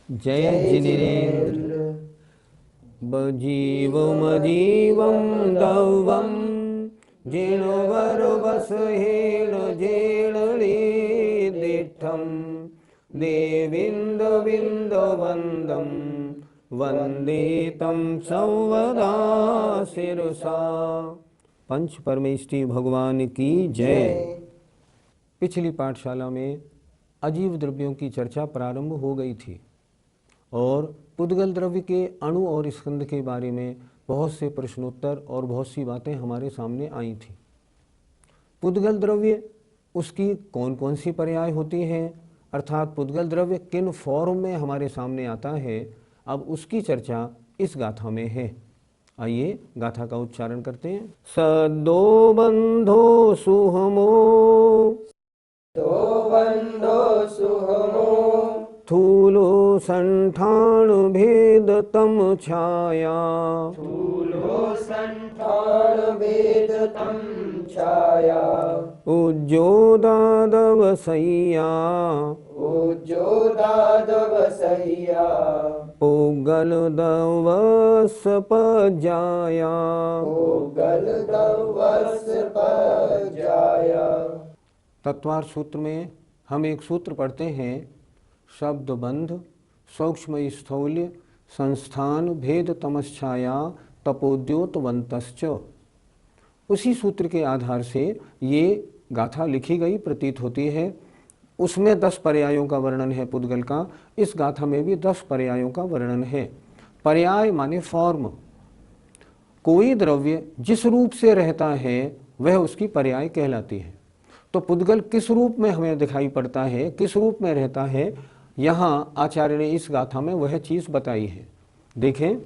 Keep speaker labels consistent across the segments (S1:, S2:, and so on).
S1: जय जिनेन्द्र। बजीवमजीवं दवं जिणवरवसहेण जेणलीदिष्ठं देविन्दविन्दवन्दं वन्दे तं संवदा शिरसा। पंच परमेष्ठी भगवान की जय। पिछली पाठशाला में अजीव द्रव्यों की चर्चा प्रारंभ हो गई थी और पुद्गल द्रव्य के अणु और स्कंद के बारे में बहुत से प्रश्नोत्तर और बहुत सी बातें हमारे सामने आई थी। पुद्गल द्रव्य, उसकी कौन कौन सी पर्याय होती हैं, अर्थात पुद्गल द्रव्य किन फॉर्म में हमारे सामने आता है, अब उसकी चर्चा इस गाथा में है। आइए गाथा का उच्चारण करते हैं। सदो बंधो सुहमो,
S2: दो बंधो सुहमो,
S1: थूलो संठान भेद तम छाया,
S2: स्थूलो संठान भेद तम छाया,
S1: उज्जोदादवसैया,
S2: उज्जोदादवसह्या,
S1: पुगल दवस पजाया।
S2: पुगल दवस पजाया।
S1: तत्वार सूत्र में हम एक सूत्र पढ़ते हैं, शब्द बंध सूक्ष्म स्थौल्य संस्थान भेद तमश्छाया तपोद्योतवंतश्च। उसी सूत्र के आधार से ये गाथा लिखी गई प्रतीत होती है। उसमें 10 पर्यायों का वर्णन है पुद्गल का, इस गाथा में भी 10 पर्यायों का वर्णन है। पर्याय माने फॉर्म। कोई द्रव्य जिस रूप से रहता है वह उसकी पर्याय कहलाती है। तो पुद्गल किस रूप में हमें दिखाई पड़ता है, किस रूप में रहता है, यहाँ आचार्य ने इस गाथा में वह चीज़ बताई है। देखें,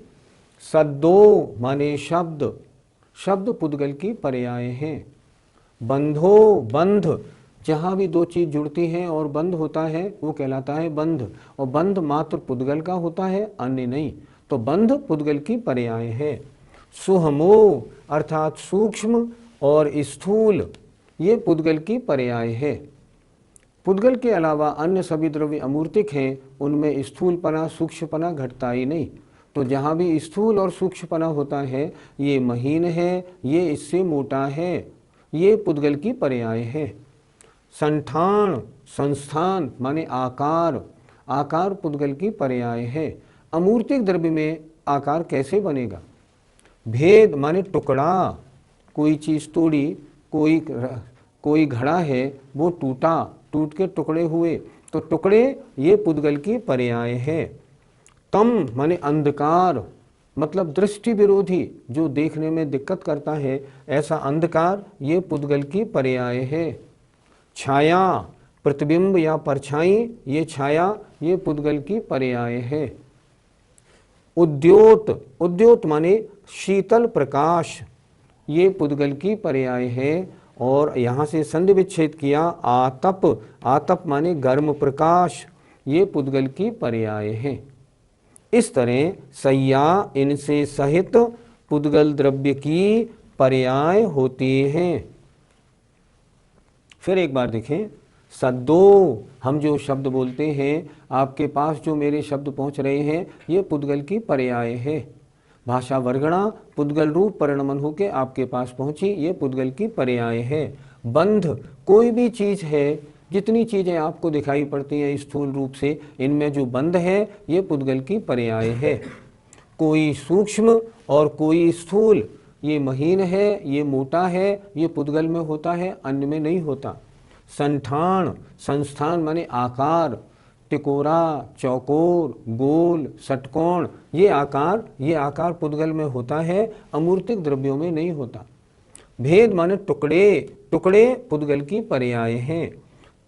S1: सद्दो माने शब्द, शब्द पुद्गल की पर्याय हैं। बंधो, बंध, जहाँ भी दो चीज़ जुड़ती हैं और बंध होता है वो कहलाता है बंध, और बंध मात्र पुद्गल का होता है, अन्य नहीं। तो बंध पुद्गल की पर्याय है। सुहमो अर्थात सूक्ष्म और स्थूल, ये पुद्गल की पर्याय है। पुद्गल के अलावा अन्य सभी द्रव्य अमूर्तिक हैं, उनमें स्थूलपना सूक्ष्मपना घटता ही नहीं। तो जहाँ भी स्थूल और सूक्ष्मपना होता है, ये महीन है, ये इससे मोटा है, ये पुद्गल की पर्याय है। संठान, संस्थान माने आकार, आकार पुद्गल की पर्याय है। अमूर्तिक द्रव्य में आकार कैसे बनेगा? भेद माने टुकड़ा, कोई चीज़ तोड़ी, कोई घड़ा है वो टूटा, टूट के टुकड़े हुए, तो टुकड़े ये पुद्गल की पर्याय है। तम माने अंधकार, मतलब दृष्टि विरोधी, जो देखने में दिक्कत करता है, ऐसा अंधकार ये पुद्गल की पर्याय है। छाया, प्रतिबिंब या परछाई, ये छाया ये पुद्गल की पर्याय है। उद्योत, उद्योत माने शीतल प्रकाश, ये पुद्गल की पर्याय है। और यहाँ से संधि विच्छेद किया, आतप, आतप माने गर्म प्रकाश, ये पुद्गल की पर्याय है। इस तरह सैया इनसे सहित पुद्गल द्रव्य की पर्याय होती हैं। फिर एक बार देखें, सद्दो, हम जो शब्द बोलते हैं, आपके पास जो मेरे शब्द पहुंच रहे हैं, ये पुद्गल की पर्याय है। भाषा वर्गणा पुद्गल रूप परिणमन होके आपके पास पहुंची, ये पुद्गल की पर्याय है। बंध, कोई भी चीज़ है, जितनी चीज़ें आपको दिखाई पड़ती हैं स्थूल रूप से, इनमें जो बंध है ये पुद्गल की पर्याय है। कोई सूक्ष्म और कोई स्थूल, ये महीन है, ये मोटा है, ये पुद्गल में होता है, अन्य में नहीं होता। संठान, संस्थान माने आकार, तिकोरा, चौकोर, गोल, षटकोण, ये आकार पुद्गल में होता है, अमूर्तिक द्रव्यों में नहीं होता। भेद माने टुकड़े, टुकड़े पुद्गल की पर्याय हैं।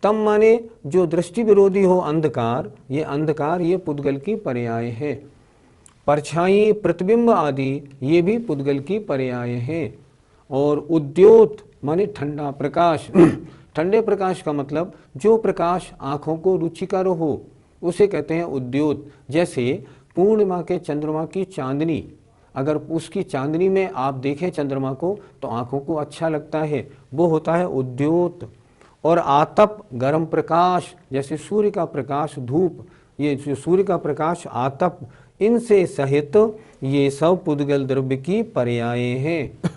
S1: तम माने जो दृष्टि विरोधी हो अंधकार, ये पुद्गल की पर्याय है। परछाई, प्रतिबिंब आदि, ये भी पुद्गल की पर्याय हैं। और उद्योत माने ठंडा प्रकाश, ठंडे प्रकाश का मतलब जो प्रकाश आँखों को रुचिकर हो, उसे कहते हैं उद्योत। जैसे पूर्णिमा के चंद्रमा की चांदनी, अगर उसकी चांदनी में आप देखें चंद्रमा को तो आँखों को अच्छा लगता है, वो होता है उद्योत। और आतप, गर्म प्रकाश, जैसे सूर्य का प्रकाश, धूप, ये जो सूर्य का प्रकाश, आतप, इनसे सहित ये सब पुद्गल द्रव्य की पर्याय हैं।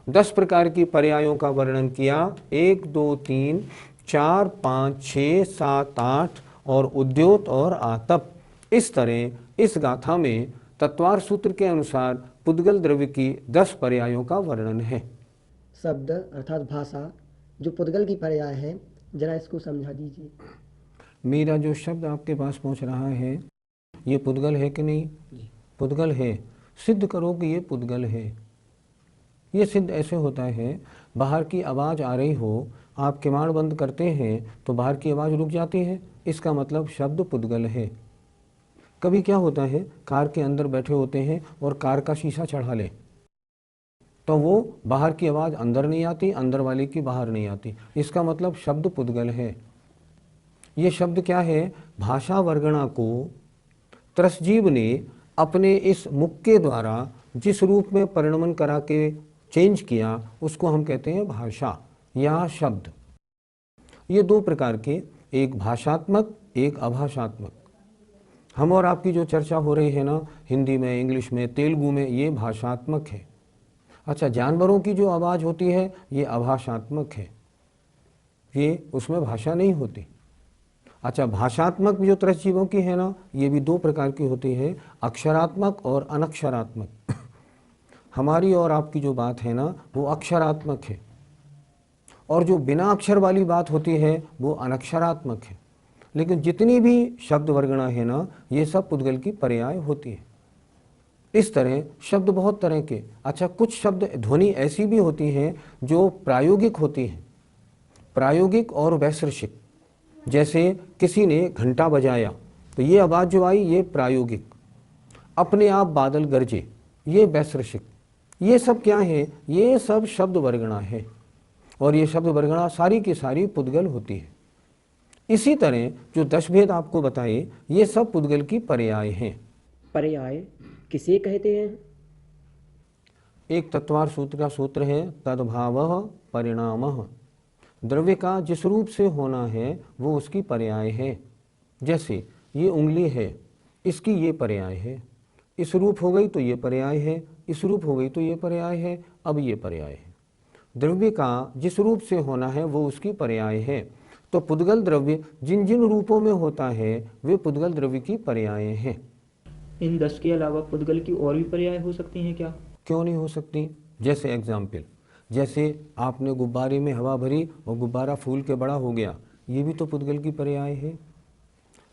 S1: 10 प्रकार की पर्यायों का वर्णन किया, 1 2 3 4 5 6 7 8 और उद्योत और आतप। इस तरह इस गाथा में तत्वार सूत्र के अनुसार पुद्गल द्रव्य की 10 पर्यायों का वर्णन है।
S3: शब्द अर्थात भाषा जो पुद्गल की पर्याय है, जरा इसको समझा दीजिए।
S1: मेरा जो शब्द आपके पास पहुंच रहा है ये पुद्गल है कि नहीं? पुद्गल है। सिद्ध करो कि ये पुद्गल है। ये सिद्ध ऐसे होता है, बाहर की आवाज़ आ रही हो, आप किवाड़ बंद करते हैं तो बाहर की आवाज़ रुक जाती है, इसका मतलब शब्द पुद्गल है। कभी क्या होता है, कार के अंदर बैठे होते हैं और कार का शीशा चढ़ा लें तो वो बाहर की आवाज़ अंदर नहीं आती, अंदर वाले की बाहर नहीं आती, इसका मतलब शब्द पुद्गल है। ये शब्द क्या है? भाषा वर्गणा को त्रसजीव ने अपने इस मुख के द्वारा जिस रूप में परिणमन करा के चेंज किया उसको हम कहते हैं भाषा या शब्द। ये 2 प्रकार के, एक भाषात्मक एक अभाषात्मक। हम और आपकी जो चर्चा हो रही है ना, हिंदी में, इंग्लिश में, तेलुगु में, ये भाषात्मक है। अच्छा, जानवरों की जो आवाज़ होती है ये अभाषात्मक है, ये उसमें भाषा नहीं होती। अच्छा, भाषात्मक जो त्रसजीवों की है ना, ये भी 2 प्रकार की होती है, अक्षरात्मक और अनक्षरात्मक। हमारी और आपकी जो बात है ना वो अक्षरात्मक है, और जो बिना अक्षर वाली बात होती है वो अनक्षरात्मक है। लेकिन जितनी भी शब्द वर्गणा है ना, ये सब पुद्गल की पर्याय होती है। इस तरह शब्द बहुत तरह के। अच्छा, कुछ शब्द ध्वनि ऐसी भी होती हैं जो प्रायोगिक होती हैं, प्रायोगिक और वैशेषिक। जैसे किसी ने घंटा बजाया तो ये आवाज़ जो आई ये प्रायोगिक, अपने आप बादल गरजे ये वैशेषिक। ये सब क्या है? ये सब शब्द वर्गणा है, और ये शब्द वर्गणा सारी की सारी पुद्गल होती है। इसी तरह जो 10 भेद आपको बताए ये सब पुद्गल की पर्याय हैं।
S3: पर्याय किसे कहते हैं?
S1: एक तत्वार सूत्र का सूत्र है, तद्भावः परिणामः। द्रव्य का जिस रूप से होना है वो उसकी पर्याय है। जैसे ये उंगली है, इसकी ये पर्याय है, इस रूप हो गई तो ये पर्याय है, इस रूप हो गई तो ये पर्याय है, अब ये पर्याय है। द्रव्य का जिस रूप से होना है वो उसकी पर्याय है। तो पुद्गल द्रव्य जिन जिन रूपों में होता है वे पुद्गल द्रव्य की पर्याय हैं।
S4: इन 10 के अलावा पुद्गल की और भी पर्याय हो सकती हैं क्या?
S1: क्यों नहीं हो सकती? जैसे एग्जाम्पल, जैसे आपने गुब्बारे में हवा भरी और गुब्बारा फूल के बड़ा हो गया, ये भी तो पुद्गल की पर्याय है।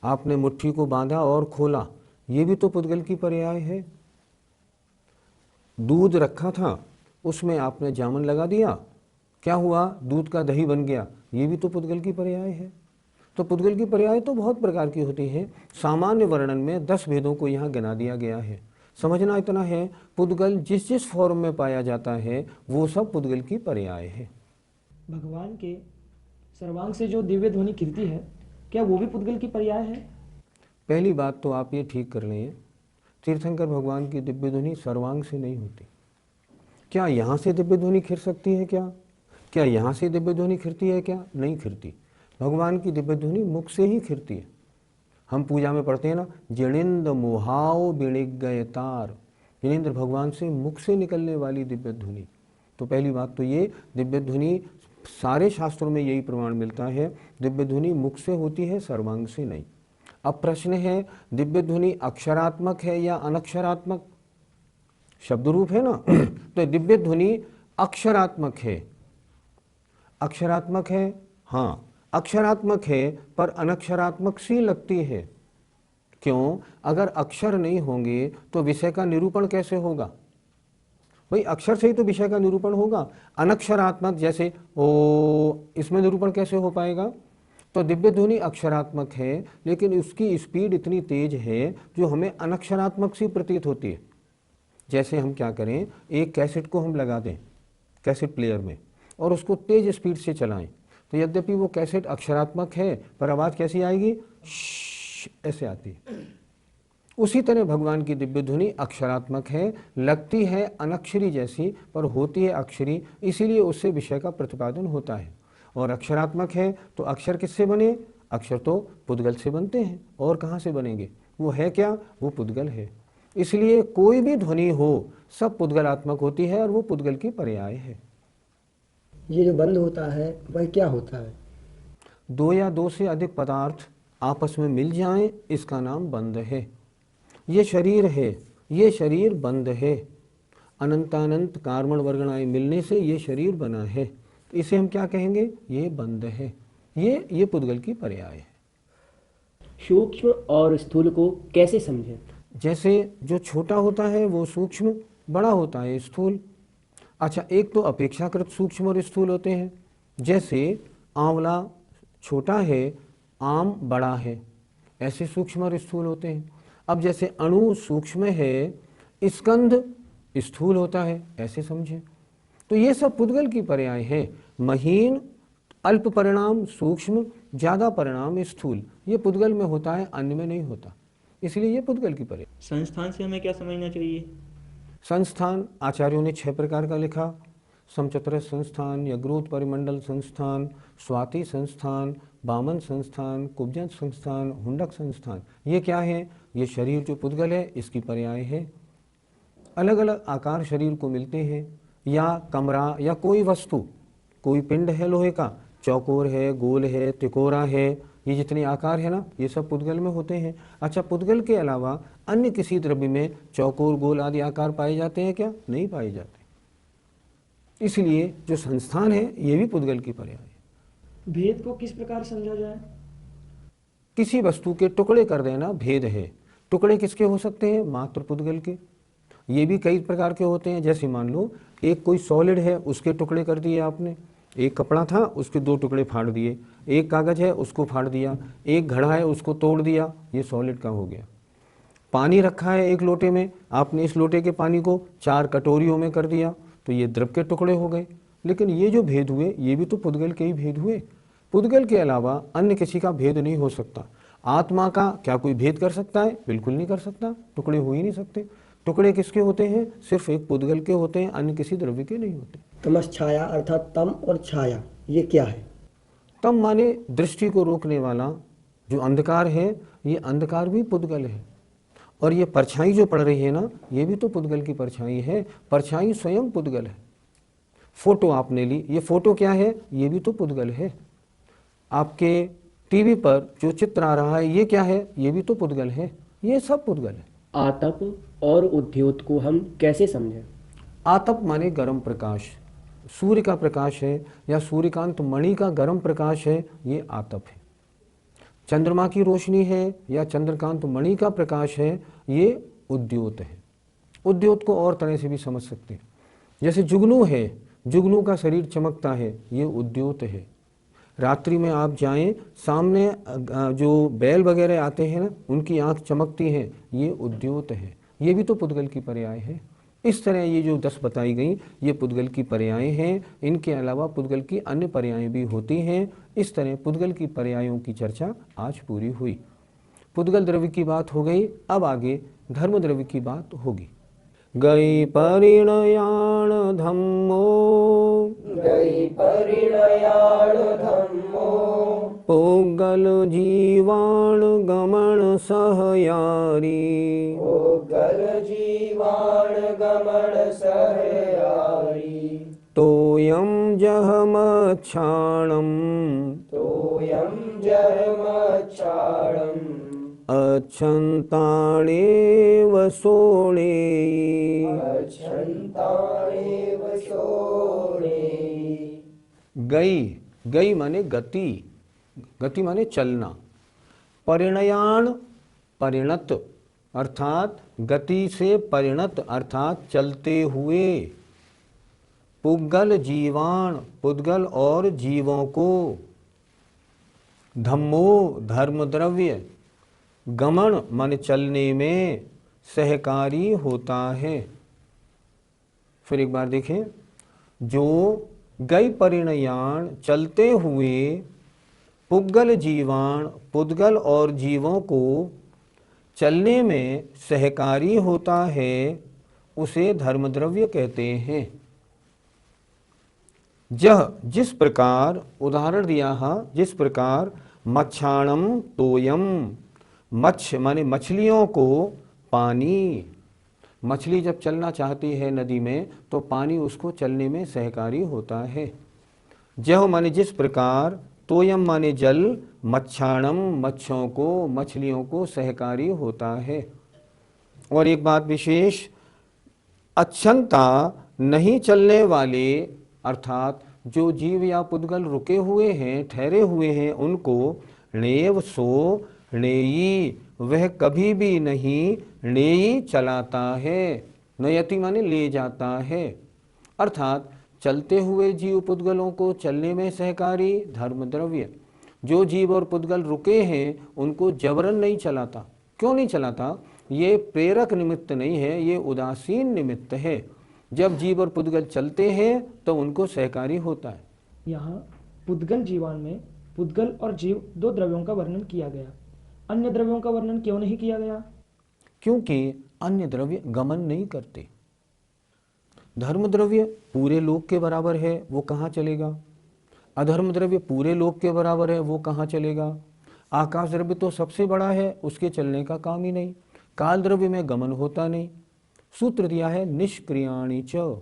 S1: आपने मुट्ठी को बांधा और खोला, ये भी तो पुद्गल की पर्याय है। दूध रखा था, उसमें आपने जामन लगा दिया, क्या हुआ? दूध का दही बन गया, ये भी तो पुद्गल की पर्याय है। तो पुद्गल की पर्याय तो बहुत प्रकार की होती है। सामान्य वर्णन में 10 भेदों को यहाँ गिना दिया गया है। समझना इतना है, पुद्गल जिस जिस फॉर्म में पाया जाता है वो सब पुद्गल की पर्याय है।
S4: भगवान के सर्वांग से जो दिव्य ध्वनि कीर्ति है, क्या वो भी पुद्गल की पर्याय है?
S1: पहली बात तो आप ये ठीक कर लें, तीर्थंकर भगवान की दिव्य ध्वनि सर्वांग से नहीं होती। क्या यहाँ से दिव्य ध्वनि खिर सकती है? क्या यहाँ से दिव्य ध्वनि खिरती है? क्या नहीं खिरती। भगवान की दिव्य ध्वनि मुख से ही खिरती है। हम पूजा में पढ़ते हैं ना, जिणेन्द्र मोहाओ बिणिक गए तार। जिणेन्द्र भगवान से मुख से निकलने वाली दिव्य ध्वनि। तो पहली बात तो ये, दिव्य ध्वनि सारे शास्त्रों में यही प्रमाण मिलता है, दिव्य ध्वनि मुख से होती है, सर्वांग से नहीं। अब प्रश्न है, दिव्य ध्वनि अक्षरात्मक है या अनक्षरात्मक? शब्द रूप है ना, तो दिव्य ध्वनि अक्षरात्मक है। अक्षरात्मक है, हाँ अक्षरात्मक है, पर अनक्षरात्मक सी लगती है। क्यों? अगर अक्षर नहीं होंगे तो विषय का निरूपण कैसे होगा? भाई अक्षर से ही तो विषय का निरूपण होगा। अनक्षरात्मक जैसे ओ, इसमें निरूपण कैसे हो पाएगा? तो दिव्य ध्वनि अक्षरात्मक है, लेकिन उसकी स्पीड इतनी तेज है जो हमें अनक्षरात्मक सी प्रतीत होती है। जैसे हम क्या करें, एक कैसेट को हम लगा दें कैसेट प्लेयर में और उसको तेज स्पीड से चलाएं, तो यद्यपि वो कैसेट अक्षरात्मक है पर आवाज़ कैसी आएगी? ऐसे आती है। उसी तरह भगवान की दिव्य ध्वनि अक्षरात्मक है, लगती है अनक्षरी जैसी पर होती है अक्षरी, इसीलिए उससे विषय का प्रतिपादन होता है। और अक्षरात्मक है तो अक्षर किससे बने? अक्षर तो पुद्गल से बनते हैं, और कहाँ से बनेंगे? वो है क्या? वो पुद्गल है। इसलिए कोई भी ध्वनि हो सब पुद्गलात्मक होती है और वो पुद्गल की पर्याय है।
S3: ये जो बंद होता है वह क्या होता है?
S1: दो या दो से अधिक पदार्थ आपस में मिल जाएं, इसका नाम बंध है। ये शरीर है, ये शरीर बंध है। अनंतानंत कार्बन वर्गणाएं मिलने से ये शरीर बना है, इसे हम क्या कहेंगे? ये बंध है। ये पुद्गल की पर्याय है।
S5: सूक्ष्म और स्थूल को कैसे समझें?
S1: जैसे जो छोटा होता है वो सूक्ष्म, बड़ा होता है स्थूल। अच्छा, एक तो अपेक्षाकृत सूक्ष्म और स्थूल होते हैं। जैसे आंवला छोटा है, आम बड़ा है, ऐसे सूक्ष्म और स्थूल होते हैं। अब जैसे अणु सूक्ष्म है, स्कंध स्थूल होता है, ऐसे समझें। तो ये सब पुद्गल की पर्याय है। महीन, अल्प परिणाम सूक्ष्म, ज़्यादा परिणाम स्थूल, ये पुद्गल में होता है, अन्य में नहीं होता, इसलिए ये पुद्गल की पर्याय।
S5: संस्थान से हमें क्या समझना चाहिए?
S1: संस्थान आचार्यों ने 6 प्रकार का लिखा। समचतुरस संस्थान, यग्रोत परिमंडल संस्थान, स्वाति संस्थान, वामन संस्थान, कुब्जन संस्थान, हुंडक संस्थान। ये क्या है? ये शरीर जो पुद्गल है इसकी पर्याय है। अलग अलग आकार शरीर को मिलते हैं, या कमरा या कोई वस्तु, कोई पिंड है लोहे का, चौकोर है, गोल है, तिकोरा है, ये जितने आकार है ना, ये सब पुद्गल में होते हैं। अच्छा, पुद्गल के अलावा अन्य किसी द्रव्य में चौकोर, गोल आदि आकार पाए जाते हैं क्या? नहीं पाए जाते। इसलिए जो संस्थान है ये भी पुद्गल की पर्याय है।
S4: भेद को किस प्रकार समझा जाए?
S1: किसी वस्तु के टुकड़े कर देना भेद है। टुकड़े किसके हो सकते हैं? मात्र पुद्गल के। ये भी कई प्रकार के होते हैं। जैसे मान लो एक कोई सॉलिड है, उसके टुकड़े कर दिए आपने। एक कपड़ा था, उसके 2 टुकड़े फाड़ दिए। एक कागज है, उसको फाड़ दिया। एक घड़ा है, उसको तोड़ दिया, ये सॉलिड का हो गया। पानी रखा है एक लोटे में, आपने इस लोटे के पानी को 4 कटोरियों में कर दिया, तो ये द्रव के टुकड़े हो गए। लेकिन ये जो भेद हुए ये भी तो पुद्गल के ही भेद हुए। पुद्गल के अलावा अन्य किसी का भेद नहीं हो सकता। आत्मा का क्या कोई भेद कर सकता है? बिल्कुल नहीं कर सकता, टुकड़े हो ही नहीं सकते। टुकड़े किसके होते हैं? सिर्फ एक पुद्गल के होते हैं, अन्य किसी द्रव्य के नहीं होते।
S3: तमस छाया अर्थात तम और छाया, ये क्या है?
S1: तम माने दृष्टि को रोकने वाला जो अंधकार है, ये अंधकार भी पुद्गल है। और ये परछाई जो पड़ रही है ना, ये भी तो पुद्गल की परछाई है। परछाई स्वयं पुद्गल है। फोटो आपने ली, ये फोटो क्या है? ये भी तो पुद्गल है। आपके टीवी पर जो चित्र आ रहा है ये क्या है? ये भी तो पुद्गल है। ये सब पुद्गल है।
S5: आतप और उद्योत को हम कैसे समझें?
S1: आतप माने गर्म प्रकाश, सूर्य का प्रकाश है या सूर्यकांत मणि का गर्म प्रकाश है, ये आतप है। चंद्रमा की रोशनी है या चंद्रकांत मणि का प्रकाश है, ये उद्योत है। उद्योत को और तरह से भी समझ सकते हैं। जैसे जुगनू है, जुगनू का शरीर चमकता है, ये उद्योत है। रात्रि में आप जाएं, सामने जो बैल वगैरह आते हैं ना, उनकी आंख चमकती है, ये उद्योत है। ये भी तो पुद्गल की पर्याय है। इस तरह ये जो 10 बताई गई ये पुद्गल की पर्याय हैं। इनके अलावा पुद्गल की अन्य पर्यायें भी होती हैं। इस तरह पुद्गल की पर्यायों की चर्चा आज पूरी हुई। पुद्गल द्रव्य की बात हो गई, अब आगे धर्म द्रव्य की बात होगी। गई परिणयाण धम्मो,
S2: गई परिणयाण धम्मो,
S1: पुद्गल जीवाण गमन सहयारी,
S2: पुद्गल जीवाण गमन सहयारी,
S1: तोयम जहमक्षाणम,
S2: तोयम जहमक्षाणम,
S1: अच्छन्ताणेव सोणे,
S2: अच्छन्ताणेव सोणे।
S1: गई, गई माने गति, गति माने चलना। परिणयान परिणत अर्थात गति से परिणत अर्थात चलते हुए। पुद्गल जीवाण, पुद्गल और जीवों को। धम्मो धर्म द्रव्य, गमन मन चलने में सहकारी होता है। फिर एक बार देखें, जो गई परिणयान चलते हुए पुद्गल जीवाण, पुद्गल और जीवों को चलने में सहकारी होता है, उसे धर्मद्रव्य कहते हैं। जिस प्रकार उदाहरण दिया है, जिस प्रकार मच्छाणम तोयम, मच्छ माने मछलियों को पानी। मछली जब चलना चाहती है नदी में तो पानी उसको चलने में सहकारी होता है। जह माने जिस प्रकार, तोयम माने जल, मच्छाणम मच्छों को मछलियों को सहकारी होता है। और एक बात विशेष, अच्छंता नहीं चलने वाले अर्थात जो जीव या पुद्गल रुके हुए हैं, ठहरे हुए हैं, उनको णेव सो णेयी, वह कभी भी नहीं णेयी चलाता है। नयति माने ले जाता है, अर्थात चलते हुए जीव पुद्गलों को चलने में सहकारी धर्म द्रव्य। जो जीव और पुद्गल रुके हैं उनको जबरन नहीं चलाता। क्यों नहीं चलाता? ये प्रेरक निमित्त नहीं है, ये उदासीन निमित्त है। जब जीव और पुद्गल चलते हैं तो उनको सहकारी होता है।
S4: यहाँ पुद्गल जीवान में पुद्गल और जीव दो द्रव्यों का वर्णन किया गया, अन्य द्रव्यों का वर्णन क्यों नहीं किया गया?
S1: क्योंकि अन्य द्रव्य गमन नहीं करते। धर्म द्रव्य पूरे लोक के बराबर है, वो कहाँ चलेगा? अधर्म द्रव्य पूरे लोक के बराबर है, वो कहाँ चलेगा? आकाश द्रव्य तो सबसे बड़ा है, उसके चलने का काम ही नहीं। काल द्रव्य में गमन होता नहीं। सूत्र दिया है निष्क्रियाणि च,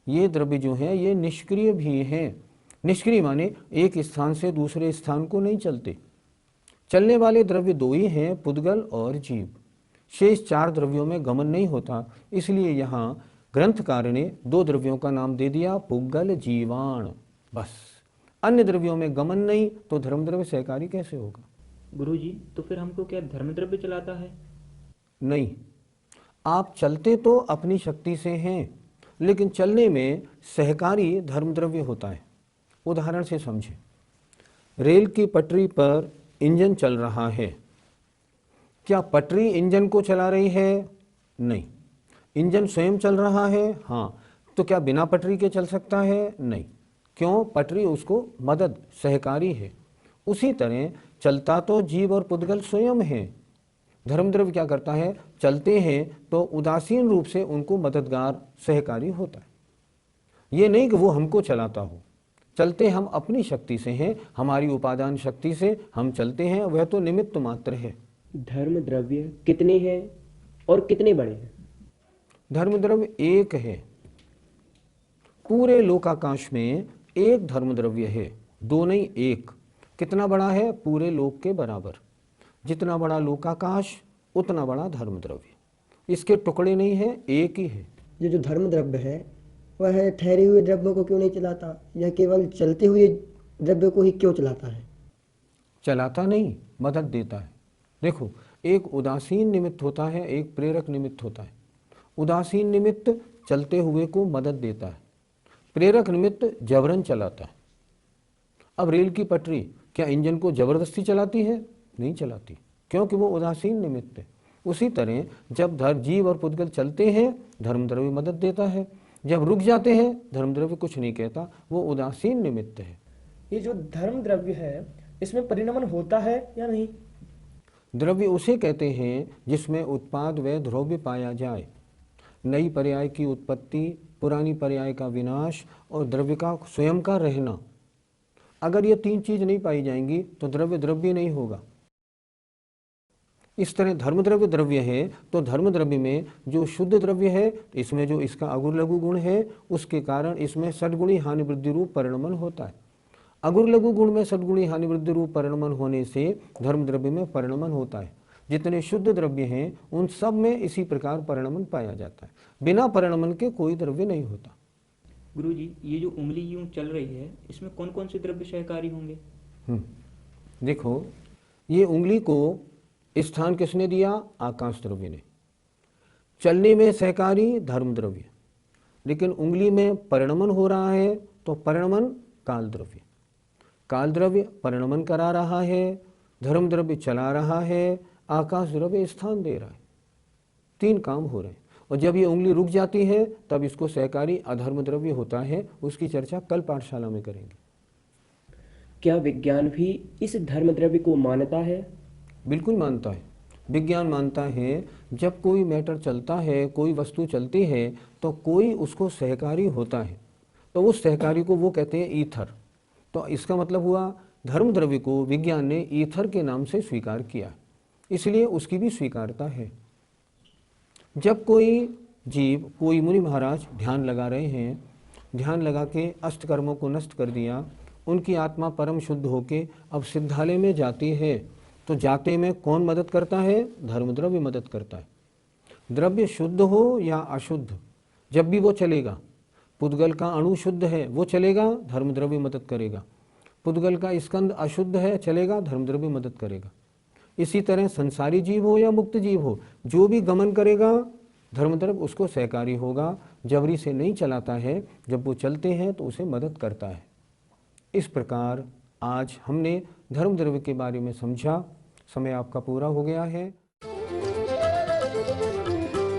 S1: ये द्रव्य जो है ये निष्क्रिय भी हैं। निष्क्रिय माने एक स्थान से दूसरे स्थान को नहीं चलते। चलने वाले द्रव्य दो ही हैं, पुद्गल और जीव। शेष चार द्रव्यों में गमन नहीं होता। इसलिए यहाँ ग्रंथकार ने दो द्रव्यों का नाम दे दिया, पुद्गल जीवाण, बस। अन्य द्रव्यों में गमन नहीं तो धर्म द्रव्य सहकारी कैसे होगा?
S5: गुरुजी, तो फिर हमको क्या धर्म द्रव्य चलाता है?
S1: नहीं, आप चलते तो अपनी शक्ति से हैं, लेकिन चलने में सहकारी धर्म द्रव्य होता है। उदाहरण से समझें, रेल की पटरी पर इंजन चल रहा है, क्या पटरी इंजन को चला रही है? नहीं। इंजन स्वयं चल रहा है? हाँ। तो क्या बिना पटरी के चल सकता है? नहीं। क्यों? पटरी उसको मदद, सहकारी है। उसी तरह चलता तो जीव और पुद्गल स्वयं है। धर्म द्रव्य क्या करता है? चलते हैं तो उदासीन रूप से उनको मददगार, सहकारी होता है। ये नहीं कि वो हमको चलाता हो। चलते हम अपनी शक्ति से हैं, हमारी उपादान शक्ति से हम चलते हैं, वह तो निमित्त मात्र है।
S5: धर्म द्रव्य कितने हैं और कितने बड़े हैं?
S1: धर्म द्रव्य एक है। पूरे लोकाकाश में एक धर्म द्रव्य है, दो नहीं, एक। कितना बड़ा है? पूरे लोक के बराबर। जितना बड़ा लोकाकाश उतना बड़ा धर्म द्रव्य। इसके टुकड़े नहीं है, एक ही है।
S3: ये जो धर्म द्रव्य है वह ठहरे हुए द्रव्यों को क्यों नहीं चलाता? यह केवल चलते हुए द्रव्य को ही क्यों चलाता है?
S1: चलाता नहीं, मदद देता है। देखो, एक उदासीन निमित्त होता है, एक प्रेरक निमित्त होता है। उदासीन निमित्त चलते हुए को मदद देता है, प्रेरक निमित्त जबरन चलाता है। अब रेल की पटरी क्या इंजन को जबरदस्ती चलाती है? नहीं चलाती, क्योंकि वो उदासीन निमित्त है। उसी तरह जब जीव और पुद्गल चलते हैं, धर्म द्रव्य मदद देता है। जब रुक जाते हैं, धर्म द्रव्य कुछ नहीं कहता, वो उदासीन निमित्त है।
S4: ये जो धर्म द्रव्य है इसमें परिणमन होता है या नहीं?
S1: द्रव्य उसे कहते हैं जिसमें उत्पाद व द्रव्य पाया जाए। नई पर्याय की उत्पत्ति, पुरानी पर्याय का विनाश और द्रव्य का स्वयं का रहना। अगर ये तीन चीज नहीं पाई जाएंगी तो द्रव्य द्रव्य नहीं होगा। इस तरह धर्म द्रव्य द्रव्य है तो धर्म द्रव्य में जो शुद्ध द्रव्य है, इसमें जो इसका अगुर लघु गुण है, उसके कारण इसमें सद्गुणी हानि वृद्धि रूप परिणमन होता है। अगुर लघु गुण में सद्गुणी हानि वृद्धि रूप परिणमन होने से धर्म द्रव्य में परिणमन होता है। जितने शुद्ध द्रव्य हैं उन सब में इसी प्रकार परिणमन पाया जाता है। बिना परिणमन के कोई द्रव्य नहीं होता।
S5: गुरुजी, ये जो उंगली यूं चल रही है, इसमें कौन कौन से द्रव्य सहकारी होंगे?
S1: देखो, ये उंगली को स्थान किसने दिया? आकाश द्रव्य ने। चलने में सहकारी धर्म द्रव्य, लेकिन उंगली में परिणमन हो रहा है तो परिणमन काल द्रव्य। काल द्रव्य परिणमन करा रहा है, धर्म द्रव्य चला रहा है, आकाश द्रव्य स्थान दे रहा है। तीन काम हो रहे हैं। और जब ये उंगली रुक जाती है तब इसको सहकारी अधर्म द्रव्य होता है। उसकी चर्चा कल पाठशाला में करेंगे।
S5: क्या विज्ञान भी इस धर्म द्रव्य को मानता है?
S1: बिल्कुल मानता है। विज्ञान मानता है जब कोई मैटर चलता है, कोई वस्तु चलती है तो कोई उसको सहकारी होता है, तो उस सहकारी को वो कहते हैं ईथर। तो इसका मतलब हुआ धर्म द्रव्य को विज्ञान ने ईथर के नाम से स्वीकार किया, इसलिए उसकी भी स्वीकारता है। जब कोई जीव, कोई मुनि महाराज ध्यान लगा रहे हैं, ध्यान लगा के अष्ट कर्मों को नष्ट कर दिया, उनकी आत्मा परम शुद्ध होके अब सिद्धालय में जाती है, तो जाते में कौन मदद करता है? धर्म द्रव्य मदद करता है। द्रव्य शुद्ध हो या अशुद्ध, जब भी वो चलेगा। पुद्गल का अणु शुद्ध है, वो चलेगा, धर्म द्रव्य मदद करेगा। पुद्गल का स्कंद अशुद्ध है, चलेगा, धर्म द्रव्य मदद करेगा। इसी तरह संसारी जीव हो या मुक्त जीव हो, जो भी गमन करेगा धर्मद्रव्य उसको सहकारी होगा। जबरी से नहीं चलाता है, जब वो चलते हैं तो उसे मदद करता है। इस प्रकार आज हमने धर्मद्रव्य के बारे में समझा। समय आपका पूरा हो गया है।